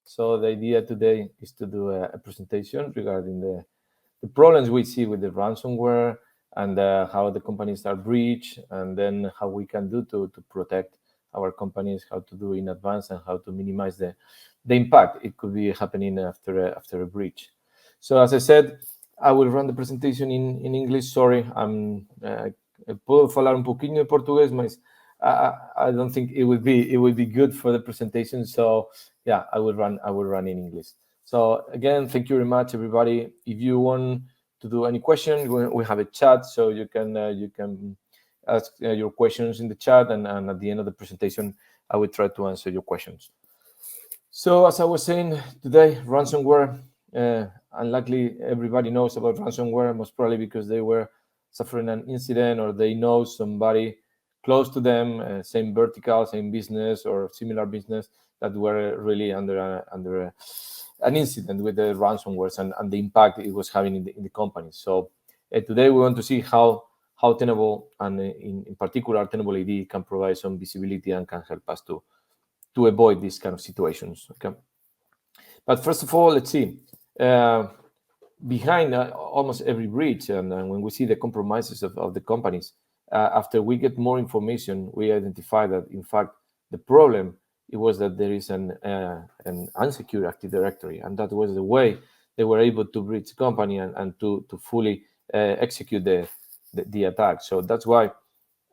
So the idea today is to do a presentation regarding the problems we see with the ransomware and how the companies are breached, and then how we can do to protect our companies, how to do in advance, and how to minimize the impact it could be happening after a breach. So as I said, I will run the presentation in English. Sorry, puedo falar un poquinho de português, mas I don't think it would be good for the presentation. So yeah, I will run in English. So again, thank you very much, everybody. If you want to do any question, we have a chat, so you can ask your questions in the chat, and at the end of the presentation, I will try to answer your questions. So as I was saying today, ransomware. Unlikely everybody knows about ransomware, most probably because they were suffering an incident, or they know somebody close to them, same vertical, same business, or similar business, that were really under an incident with the ransomware and the impact it was having in the company. So today we want to see how Tenable, and in particular Tenable.AD, can provide some visibility and can help us to avoid these kind of situations. Okay. But first of all, let's see. Behind almost every breach, and when we see the compromises of the companies, after we get more information, we identify that, in fact, the problem, it was that there is an unsecure Active Directory, and that was the way they were able to breach the company and to fully execute the attack. So that's why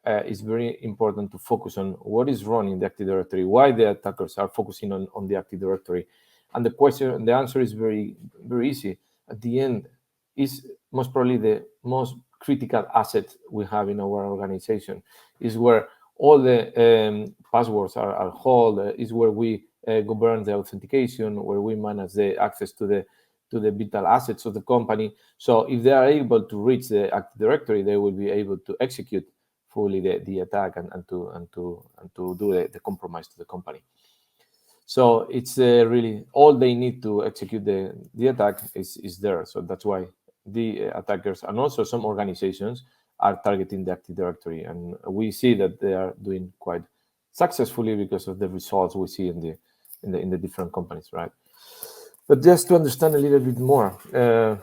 it's very important to focus on what is wrong in the Active Directory, why the attackers are focusing on the Active Directory. And the answer is very, very easy. At the end, is most probably the most critical asset we have in our organization. Is where all the passwords are held. Is where we govern the authentication, where we manage the access to the vital assets of the company. So if they are able to reach the Active Directory, they will be able to execute fully the attack and to do the compromise to the company. So it's really all they need to execute the attack is there. So that's why the attackers and also some organizations are targeting the Active Directory, and we see that they are doing quite successfully because of the results we see in the different companies, right? But just to understand a little bit more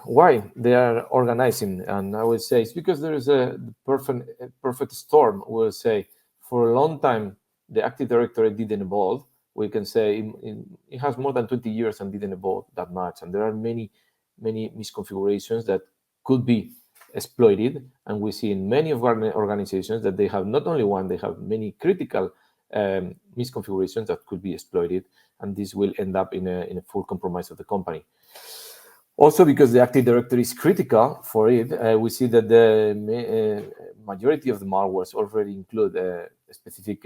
why they are organizing, and I would say it's because there is a perfect storm. We'll say for a long time the Active Directory didn't evolve. We can say it has more than 20 years and didn't evolve that much. And there are many misconfigurations that could be exploited. And we see in many of our organizations that they have not only one, they have many critical misconfigurations that could be exploited. And this will end up in a full compromise of the company. Also, because the Active Directory is critical for it, we see that the majority of the malwares already include a specific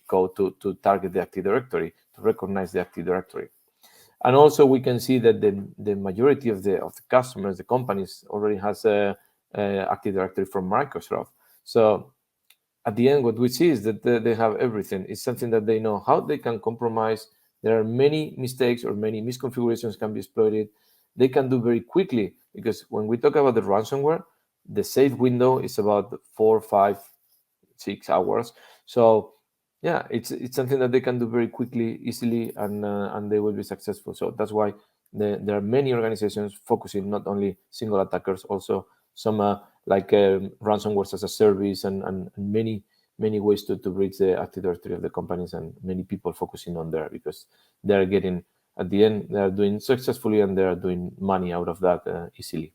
code to target the Active Directory, to recognize the Active Directory. And also we can see that the majority of the customers, the companies, already has a Active Directory from Microsoft. So at the end, what we see is that they have everything. It's something that they know how they can compromise. There are many mistakes or many misconfigurations can be exploited. They can do very quickly, because when we talk about the ransomware, the safe window is about 4, 5, 6 hours. So yeah, it's something that they can do very quickly, easily, and they will be successful. So that's why there are many organizations focusing not only single attackers, also some like ransomware as a service, and many ways to breach the Active Directory of the companies, and many people focusing on there because they are getting, at the end, they are doing successfully and they are doing money out of that easily.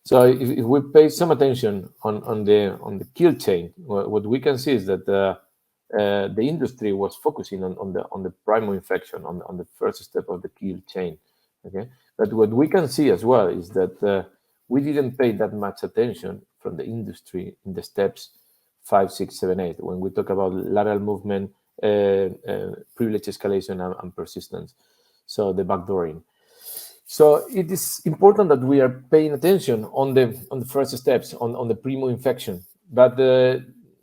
So if we pay some attention on the kill chain, what we can see is that the industry was focusing on the primary infection, on the first step of the kill chain. Okay, but what we can see as well is that we didn't pay that much attention from the industry in the steps 5, 6, 7, 8 when we talk about lateral movement, privilege escalation, and persistence. So the backdooring. So it is important that we are paying attention on the first steps, on the primo infection. But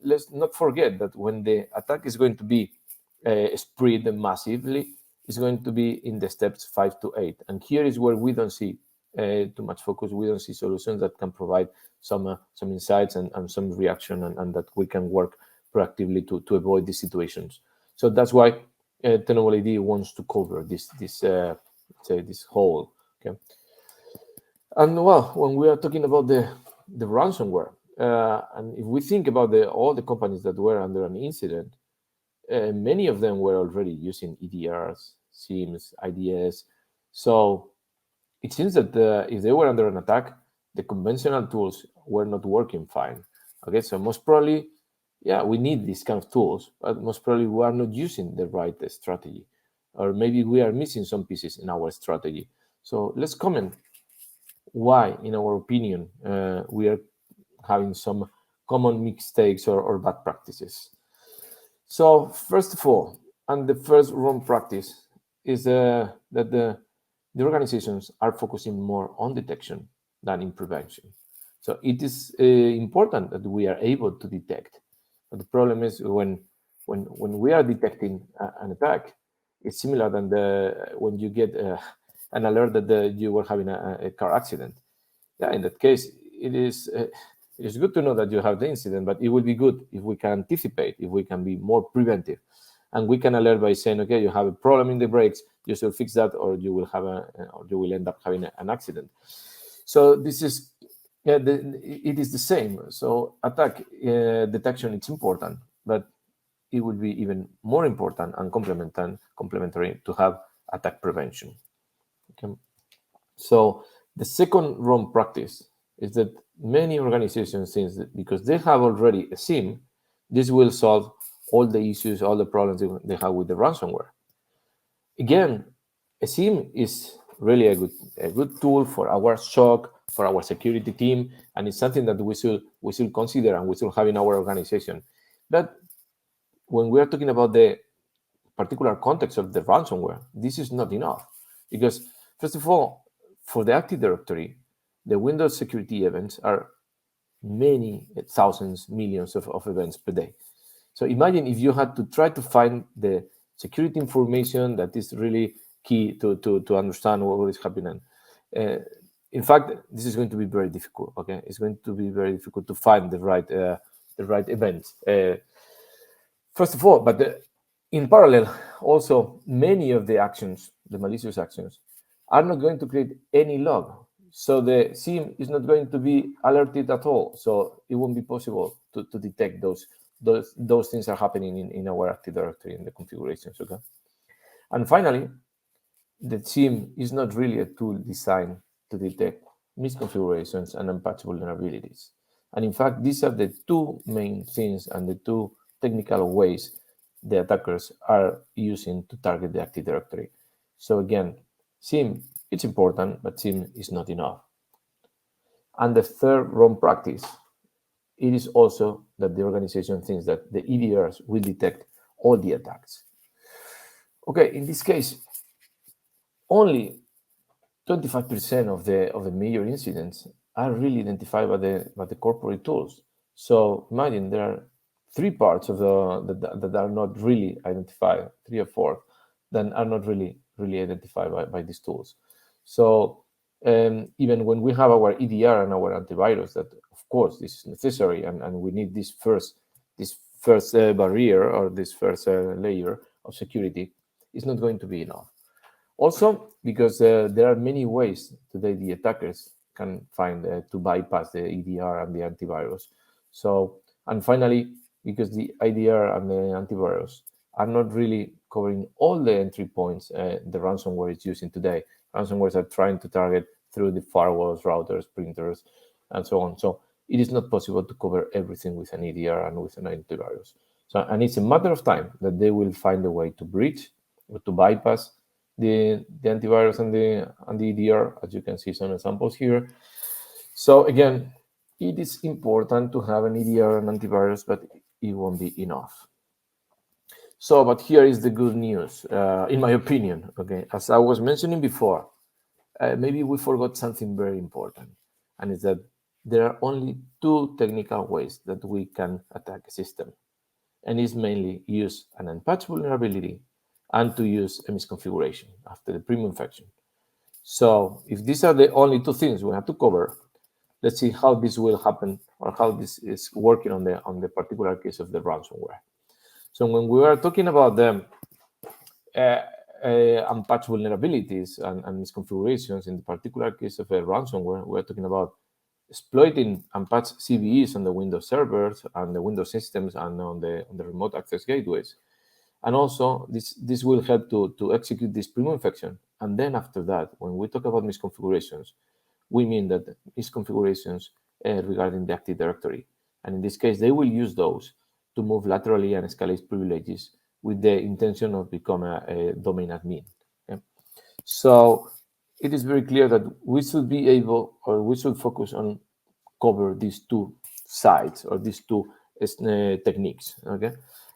let's not forget that when the attack is going to be spread massively, it's going to be in the steps 5 to 8. And here is where we don't see too much focus. We don't see solutions that can provide some insights and some reaction, and that we can work proactively to avoid these situations. So that's why Tenable.AD wants to cover this say this whole. Okay, and well, when we are talking about the ransomware, and if we think about all the companies that were under an incident, many of them were already using EDRs, SIEMs, IDS. So it seems that if they were under an attack, the conventional tools were not working fine. Okay, so most probably, yeah, we need these kind of tools, but most probably we are not using the right strategy, or maybe we are missing some pieces in our strategy. So let's comment why, in our opinion, we are having some common mistakes or bad practices. So first of all, and the first wrong practice is that the organizations are focusing more on detection than in prevention. So it is important that we are able to detect. But the problem is when we are detecting an attack, it's similar than when you get an alert that you were having a car accident. Yeah, in that case, it is good to know that you have the incident, but it would be good if we can anticipate, if we can be more preventive, and we can alert by saying, okay, you have a problem in the brakes, you should fix that, or you will end up having an accident. So this is it is the same. So attack detection, it's important, but it would be even more important and complementary to have attack prevention. Okay. So the second wrong practice is that many organizations think that because they have already a SIEM, this will solve all the issues, all the problems they have with the ransomware. Again, a SIEM is really a good tool for our SOC, for our security team, and it's something that we should consider and we should have in our organization. But when we are talking about the particular context of the ransomware, this is not enough, because first of all, for the Active Directory, the Windows security events are many thousands, millions of events per day. So imagine if you had to try to find the security information that is really key to understand what is happening. In fact, this is going to be very difficult. Okay, it's going to be very difficult to find the right events. First of all, but in parallel, also many of the actions, the malicious actions, are not going to create any log. So the SIEM is not going to be alerted at all. So it won't be possible to detect those things are happening in our Active Directory in the configurations. Okay. And finally, the SIEM is not really a tool designed to detect misconfigurations and unpatchable vulnerabilities. And in fact, these are the two main things and the two technical ways the attackers are using to target the Active Directory. So again, SIEM, it's important, but SIEM is not enough. And the third wrong practice, it is also that the organization thinks that the EDRs will detect all the attacks. Okay, in this case, only 25% of the major incidents are really identified by the corporate tools. So imagine there are 3 parts of that are not really identified, 3 or 4 that are not really identified by these tools. So even when we have our EDR and our antivirus, that of course this is necessary, and we need this first barrier or this first layer of security, is not going to be enough. Also, because there are many ways today the attackers can find to bypass the EDR and the antivirus. So, and finally, because the IDR and the antivirus are not really covering all the entry points the ransomware is using today. Ransomwares are trying to target through the firewalls, routers, printers, and so on. So it is not possible to cover everything with an EDR and with an antivirus. So, and it's a matter of time that they will find a way to breach or to bypass the antivirus and the EDR, as you can see some examples here. So again, it is important to have an EDR and antivirus, but it won't be enough. So, but here is the good news, in my opinion. Okay, as I was mentioning before, maybe we forgot something very important, and it's that there are only 2 technical ways that we can attack a system, and it's mainly use an unpatched vulnerability and to use a misconfiguration after the premium infection. So if these are the only 2 things we have to cover, let's see how this will happen or how this is working on the particular case of the ransomware. So when we are talking about the unpatched vulnerabilities and misconfigurations. In the particular case of a ransomware, we're talking about exploiting unpatched CVEs on the Windows servers and the Windows systems and on the remote access gateways. And also, this will help to execute this primo infection. And then after that, when we talk about misconfigurations, we mean that misconfigurations regarding the Active Directory. And in this case, they will use those to move laterally and escalate privileges with the intention of becoming a domain admin. Okay? So it is very clear that we should be able, or we should focus on cover these two sides or these two techniques. Okay.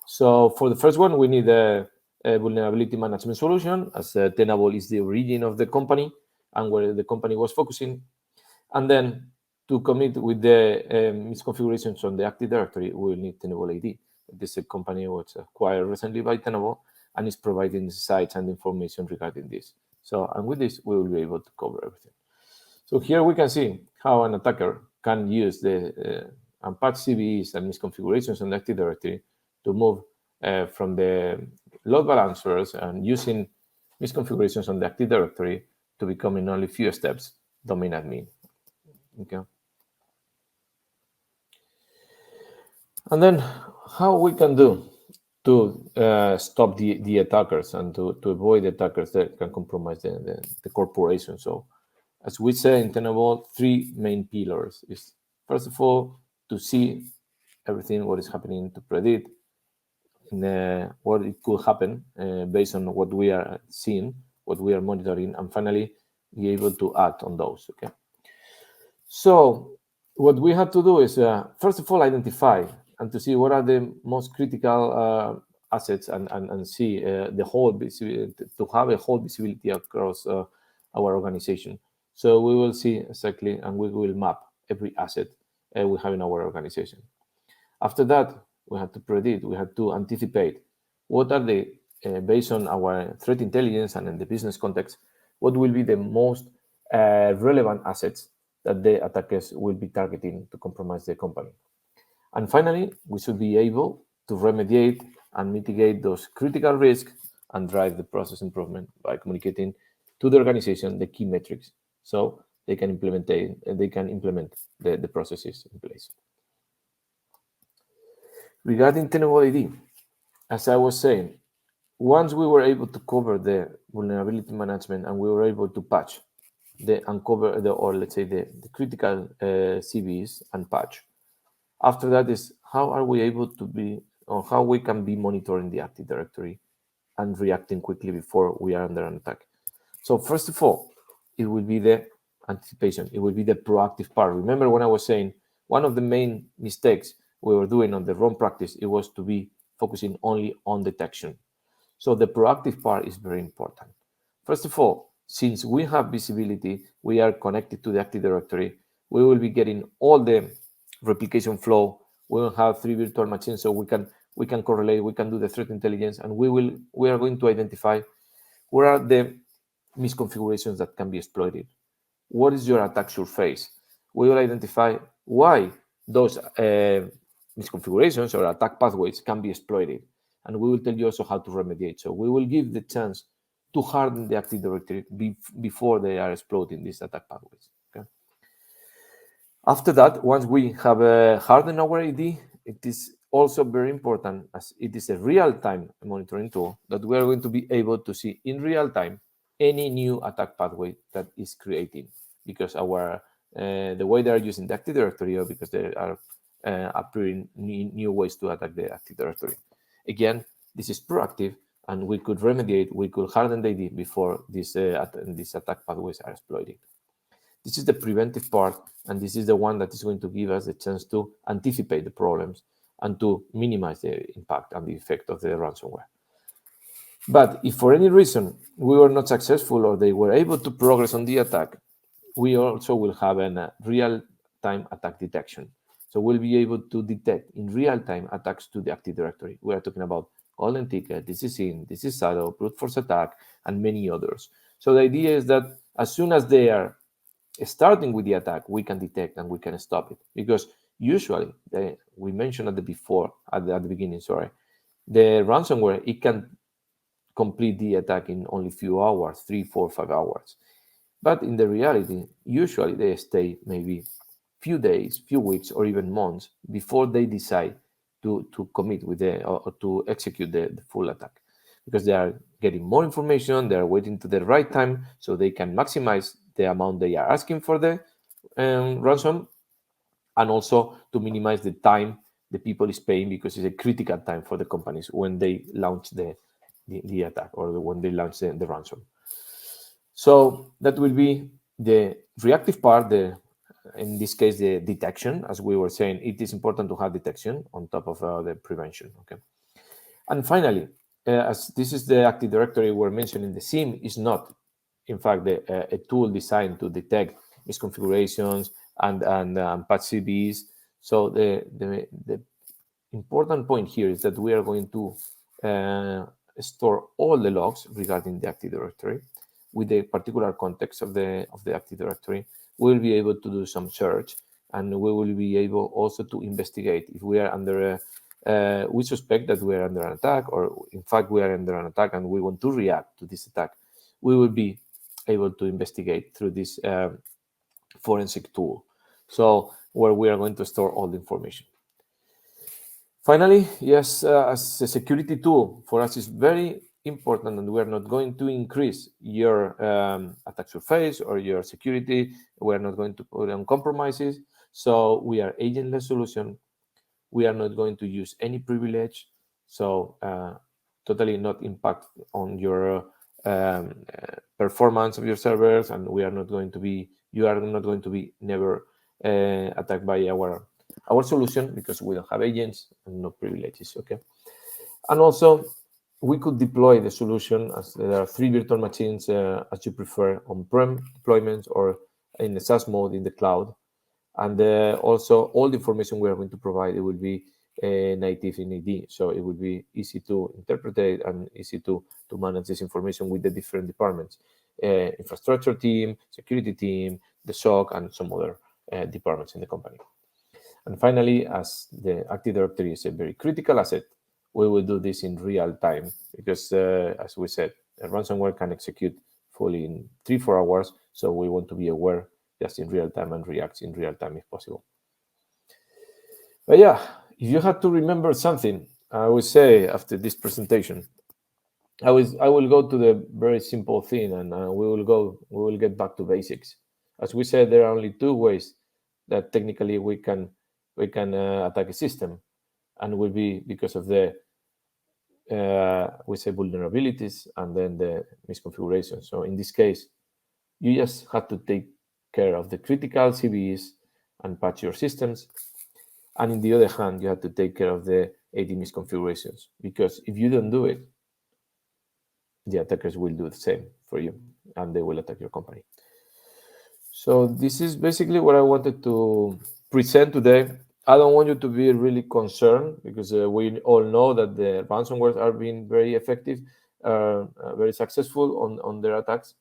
So for the first one, we need a vulnerability management solution, as Tenable is the origin of the company and where the company was focusing. And then to commit with the misconfigurations on the Active Directory, we will need Tenable.AD. This is a company which was acquired recently by Tenable and is providing the sites and information regarding this. So, and with this, we will be able to cover everything. So here we can see how an attacker can use the unpatched CVEs and misconfigurations on the Active Directory to move from the load balancers and using misconfigurations on the Active Directory to become in only few steps domain admin. Okay. And then how we can do to stop the attackers and to avoid attackers that can compromise the corporation. So as we say in Tenable, three main pillars is, first of all, to see everything what is happening, to predict what it could happen based on what we are seeing, what we are monitoring, and finally be able to act on those. Okay. So what we have to do is first of all identify and to see what are the most critical assets and see the whole visibility, to have a whole visibility across our organization. So we will see exactly and we will map every asset we have in our organization. After that, we have to predict, we have to anticipate what are the, based on our threat intelligence and in the business context, what will be the most relevant assets that the attackers will be targeting to compromise the company. And finally, we should be able to remediate and mitigate those critical risks and drive the process improvement by communicating to the organization the key metrics so they can implement the processes in place. Regarding Tenable.AD, as I was saying, once we were able to cover the vulnerability management and we were able to patch uncover or let's say the critical CVEs and patch. After that is how are we able to be, or how we can be monitoring the Active Directory and reacting quickly before we are under an attack. So first of all, it will be the anticipation. It will be the proactive part. Remember when I was saying one of the main mistakes we were doing on the wrong practice, it was to be focusing only on detection. So the proactive part is very important. First of all, since we have visibility, we are connected to the Active Directory, we will be getting all the replication flow. We will have 3 virtual machines, so we can correlate, we can do the threat intelligence, and we are going to identify what are the misconfigurations that can be exploited. What is your attack surface? We will identify why those misconfigurations or attack pathways can be exploited. And we will tell you also how to remediate. So we will give the chance to harden the Active Directory before they are exploiting these attack pathways. Okay. After that, once we have hardened our AD, it is also very important, as it is a real-time monitoring tool, that we are going to be able to see in real time any new attack pathway that is creating, because our the way they are using the Active Directory, or because they are appearing new ways to attack the Active Directory. Again, this is proactive, and we could remediate, we could harden the AD before these attack pathways are exploited. This is the preventive part, and this is the one that is going to give us the chance to anticipate the problems and to minimize the impact and the effect of the ransomware. But if for any reason we were not successful or they were able to progress on the attack, we also will have a real-time attack detection. So we'll be able to detect in real-time attacks to the Active Directory. We are talking about golden ticket, this is in, this is shadow, brute force attack, and many others. So the idea is that as soon as they are starting with the attack, we can detect and we can stop it. Because usually, we mentioned at the beginning, the ransomware, it can complete the attack in only few hours, 3, 4, 5 hours. But in the reality, usually they stay maybe few days, few weeks, or even months before they decide to commit with or to execute the full attack, because they are getting more information, they are waiting to the right time so they can maximize the amount they are asking for the ransom, and also to minimize the time the people is paying, because it's a critical time for the companies when they launch the attack, or when they launch the ransom. So that will be the reactive part, in this case, the detection. As we were saying, it is important to have detection on top of the prevention. Okay. And finally, as this is the Active Directory we're mentioning, the SIEM is not, in fact, a tool designed to detect misconfigurations and patch CVEs. So the important point here is that we are going to store all the logs regarding the Active Directory with the particular context of the Active Directory. We'll be able to do some search, and we will be able also to investigate if we are under we suspect that we are under an attack, or in fact we are under an attack and we want to react to this attack. We will be able to investigate through this forensic tool, so where we are going to store all the information. Finally, yes, as a security tool, for us is very important, and we are not going to increase your attack surface or your security. We are not going to put on compromises. So we are agentless solution. We are not going to use any privilege. So totally not impact on your performance of your servers, and we are not going to be, you are not going to be never attacked by our solution, because we don't have agents and no privileges. Okay. And also, we could deploy the solution as there are 3 virtual machines, as you prefer, on-prem deployments or in the SaaS mode in the cloud. And also, all the information we are going to provide, it will be native in AD. So it will be easy to interpret it and easy to manage this information with the different departments, infrastructure team, security team, the SOC, and some other departments in the company. And finally, as the Active Directory is a very critical asset, we will do this in real time, because as we said, a ransomware can execute fully in 3-4 hours. So we want to be aware just in real time and react in real time if possible. But yeah, if you had to remember something, I would say after this presentation, I will go to the very simple thing, and we will get back to basics. As we said, there are only 2 ways that technically we can attack a system, and will be because of the we say vulnerabilities and then the misconfiguration. So in this case, you just have to take care of the critical CVEs and patch your systems. And in the other hand, you have to take care of the AD misconfigurations, because if you don't do it, the attackers will do the same for you, and they will attack your company. So this is basically what I wanted to present today. I don't want you to be really concerned, because we all know that the ransomwares are being very effective, very successful on their attacks.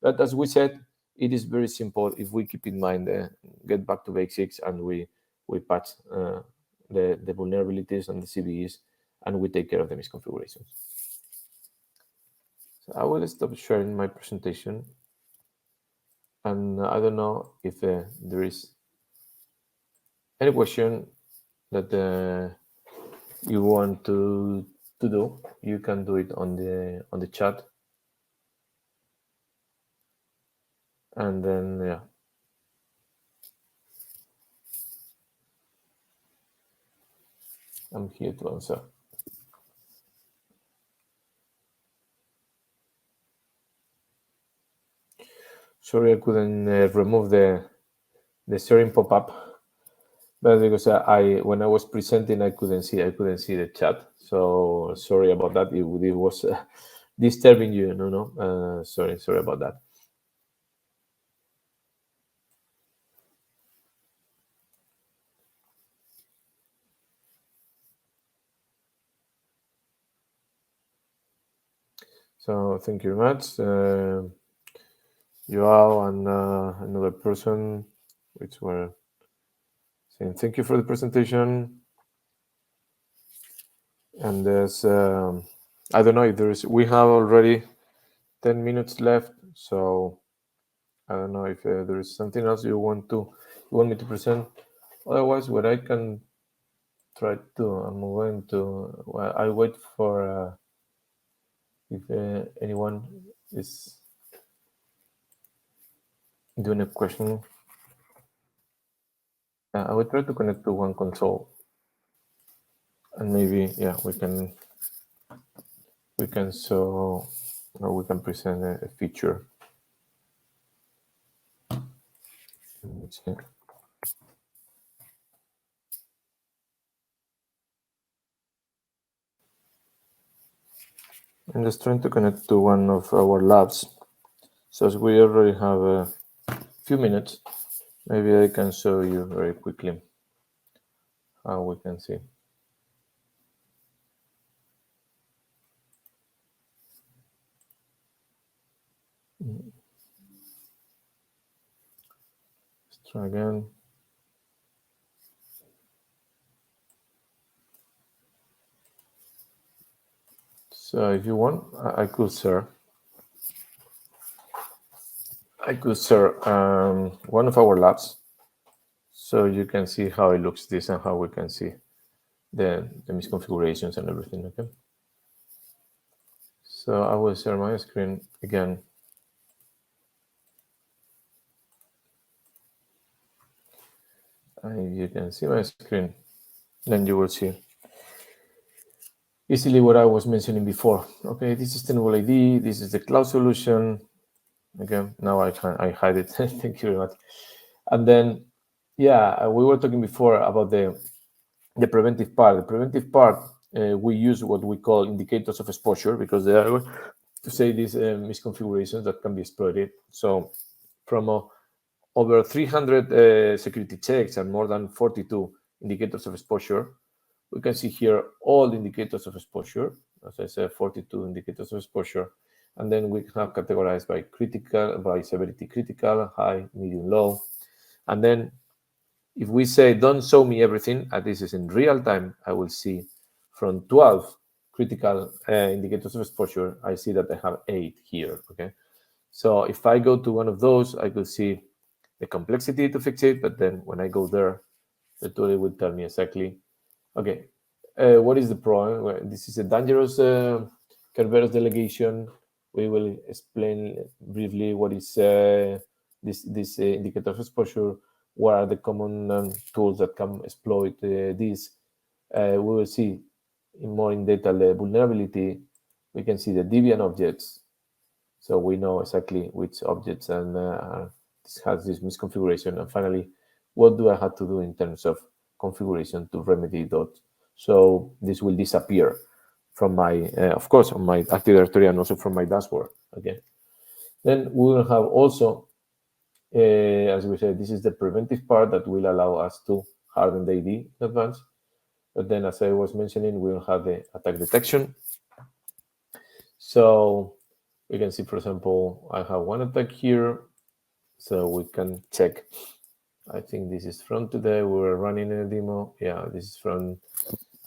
But as we said, it is very simple if we keep in mind, get back to basics, and we patch the vulnerabilities and the CVEs, and we take care of the misconfigurations. So I will stop sharing my presentation. And I don't know if there is any question that you want to do. You can do it on the chat, and then yeah, I'm here to answer. Sorry, I couldn't remove the sharing pop-up, but because when I was presenting, I couldn't see the chat. So sorry about that. It was disturbing you. No. Sorry about that. So thank you very much, Joao and another person, which were saying thank you for the presentation. And there's I don't know if we have already 10 minutes left, so I don't know if there is something else you want me to present. Otherwise, what I can try to, I'm going to, well, I wait for if anyone is doing a question. I will try to connect to one console, and maybe we can show or we can present a feature. Let's see. I'm just trying to connect to one of our labs. So as we already have a few minutes, maybe I can show you very quickly how we can see. Let's try again. So if you want, I could share. One of our labs, so you can see how it looks this and how we can see the misconfigurations and everything. Okay. So I will share my screen again. And you can see my screen, then you will see easily what I was mentioning before. Okay, this is Tenable.AD. This is the cloud solution. Okay, now I hide it. Thank you very much. And then, yeah, we were talking before about the preventive part. The preventive part, we use what we call indicators of exposure because they are to say these misconfigurations that can be exploited. So from over 300 security checks and more than 42 indicators of exposure, we can see here all the indicators of exposure. As I said, 42 indicators of exposure. And then we have categorized by critical, by severity critical, high, medium, low. And then if we say, don't show me everything, and this is in real time, I will see from 12 critical indicators of exposure, I see that I have 8 here, okay? So if I go to one of those, I could see the complexity to fix it, but then when I go there, the tool will tell me exactly, okay, what is the problem? Well, this is a dangerous Kerberos delegation. We will explain briefly what is this indicator of exposure. What are the common tools that can exploit this? We will see more in detail the vulnerability. We can see the deviant objects, so we know exactly which objects and this has this misconfiguration. And finally, what do I have to do in terms of configuration to remedy that? So this will disappear from my, of course, on my Active Directory and also from my dashboard. Okay. Then we will have also, as we said, this is the preventive part that will allow us to harden the AD in advance. But then, as I was mentioning, we will have the attack detection. So we can see, for example, I have one attack here. So we can check. I think this is from today. We were running a demo. Yeah, this is from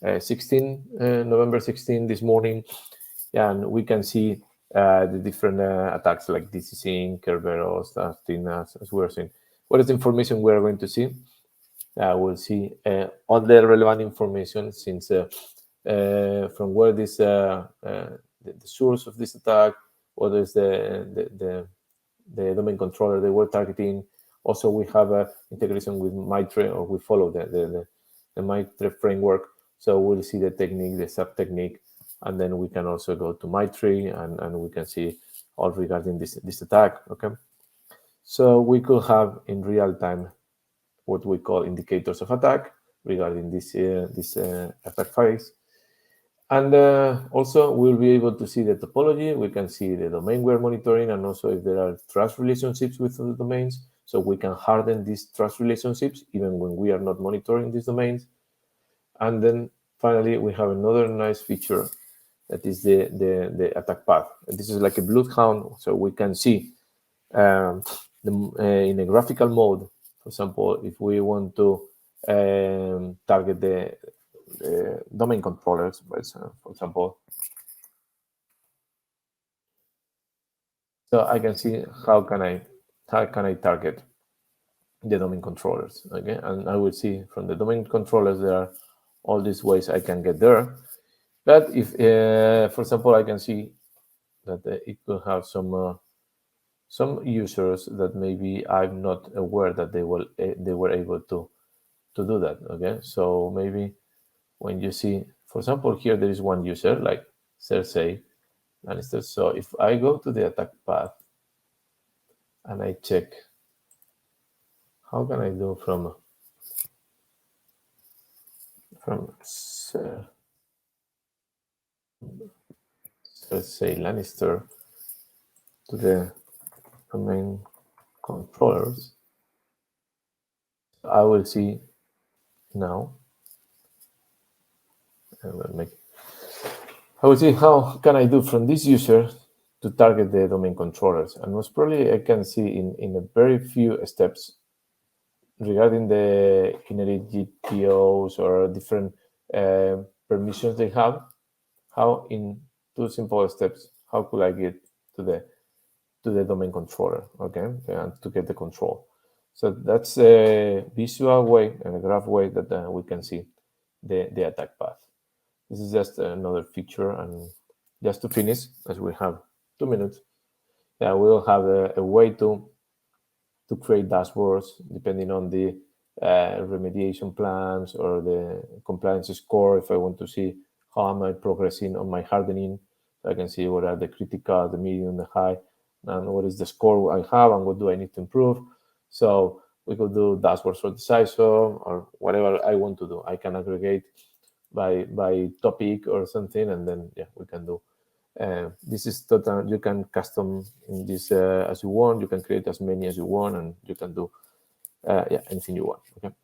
November 16 this morning. Yeah, and we can see the different attacks like DCC, Kerberos, as we were saying. What is the information we are going to see? We'll see all the relevant information since from where this the source of this attack, what is the domain controller they were targeting. Also, we have a integration with Mitre, or we follow the Mitre framework. So we'll see the technique, the sub-technique, and then we can also go to Mitre and we can see all regarding this attack. Okay. So we could have in real time what we call indicators of attack regarding this attack phase. And also we'll be able to see the topology. We can see the domain we're monitoring and also if there are trust relationships with the domains. So we can harden these trust relationships even when we are not monitoring these domains. And then finally, we have another nice feature that is the attack path. This is like a bloodhound, so we can see in a graphical mode, for example, if we want to target the domain controllers, for example, So I can see how can I target the domain controllers. Okay, and I will see from the domain controllers there are all these ways I can get there. But if, for example, I can see that it could have some users that maybe I'm not aware that they were able to do that. Okay, so maybe when you see, for example, here there is one user like Cersei Lannister. So if I go to the attack path and I check, how can I do from Cersei Lannister to the domain controllers? I will see now. I will see how can I do from this user to target the domain controllers. And most probably I can see in a very few steps regarding the inherit GPOs or different permissions they have, how in 2 simple steps, how could I get to the domain controller, okay, and to get the control. So that's a visual way and a graph way that we can see the attack path. This is just another feature. And just to finish, as we have 2 minutes, yeah, we'll have a way to create dashboards depending on the remediation plans or the compliance score. If I want to see how am I progressing on my hardening, so I can see what are the critical, the medium, the high, and what is the score I have and what do I need to improve. So we could do dashboards for the CISO or whatever I want to do. I can aggregate by topic or something, and then yeah, we can do. This is total. You can custom in this as you want. You can create as many as you want, and you can do yeah, anything you want. Okay.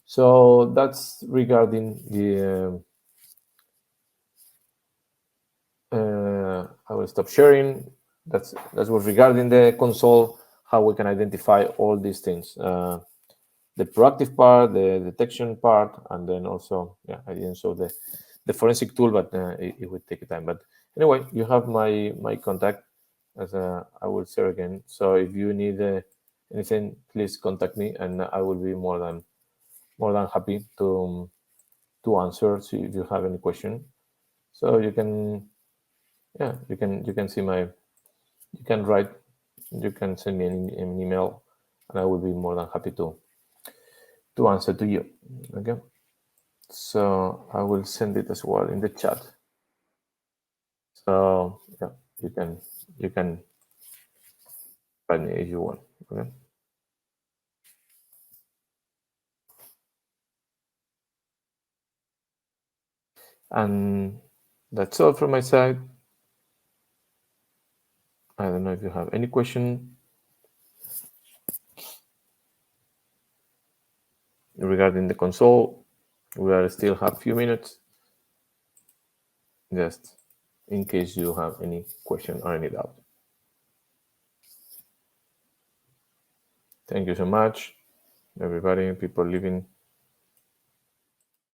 So that's regarding the. I will stop sharing. That's what regarding the console. How we can identify all these things. The proactive part, the detection part, and then also, yeah, I didn't show the forensic tool, but it would take time. But anyway, you have my contact, as I will share again. So if you need anything, please contact me, and I will be more than happy to answer. So if you have any question, so you can, yeah, you can see you can write, you can send me an email, and I will be more than happy to answer to you. Okay. So I will send it as well in the chat. So yeah, you can find me if you want. Okay. And that's all from my side. I don't know if you have any question regarding the console. We are still have a few minutes, just in case you have any question or any doubt. Thank you so much, everybody, people living